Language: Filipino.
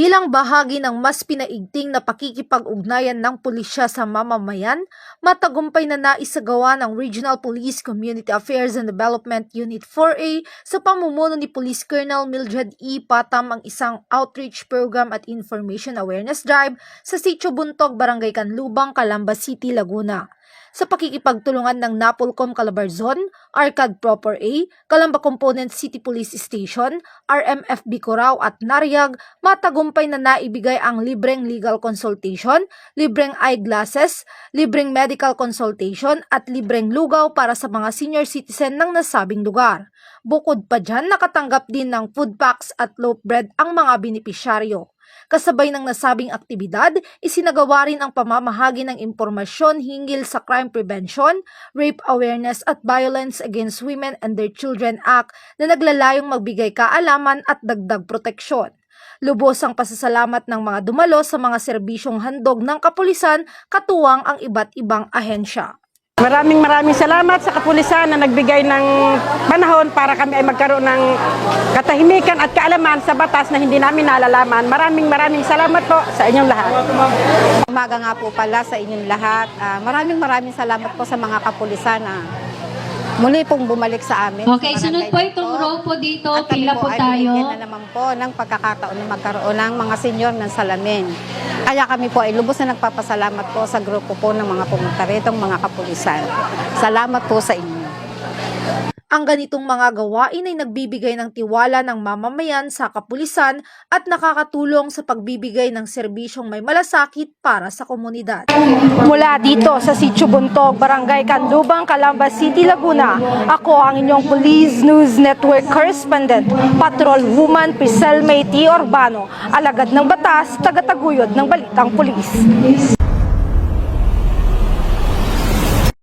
Bilang bahagi ng mas pinaigting na pakikipag-ugnayan ng pulisya sa mamamayan, matagumpay na naisagawa ng Regional Police Community Affairs and Development Unit 4A sa pamumuno ni Police Colonel Mildred E. Patam ang isang outreach program at information awareness drive sa Sitio Buntog, Barangay Canlubang, Calamba City, Laguna. Sa pakikipagtulungan ng Napolcom Calabarzon, ARCAD Proper A, Calamba Component City Police Station, RMFB Corao at Nariag, matagumpay na naibigay ang libreng legal consultation, libreng eyeglasses, libreng medical consultation at libreng lugaw para sa mga senior citizen ng nasabing lugar. Bukod pa dyan, nakatanggap din ng food packs at loaf bread ang mga benepisyaryo. Kasabay ng nasabing aktibidad, isinagawa rin ang pamamahagi ng impormasyon hinggil sa crime prevention, rape awareness at Violence Against Women and Their Children Act na naglalayong magbigay kaalaman at dagdag proteksyon. Lubos ang pasasalamat ng mga dumalo sa mga serbisyong handog ng kapulisan, katuwang ang iba't ibang ahensya. Maraming salamat sa kapulisan na nagbigay ng panahon para kami ay magkaroon ng katahimikan at kaalaman sa batas na hindi namin nalalaman. Maraming salamat po sa inyong lahat. Umaga nga po pala sa inyong lahat. Maraming salamat po sa mga kapulisan na muli pong bumalik sa amin. Okay, sunod po itong row po dito. Pila po tayo. At na naman po ng pagkakataon na magkaroon ng mga senyor ng salamin. Kaya kami po ay lubos na nagpapasalamat po sa grupo po ng mga pumunta ritong mga kapulisan. Salamat po sa inyo. Ang ganitong mga gawain ay nagbibigay ng tiwala ng mamamayan sa kapulisan at nakakatulong sa pagbibigay ng serbisyong may malasakit para sa komunidad. Mula dito sa Sitio Buntog, Barangay Canlubang, Calamba City, Laguna, ako ang inyong Police News Network Correspondent, Patrol Woman Piselme T. Urbano, alagad ng batas, tagataguyod ng balitang pulis.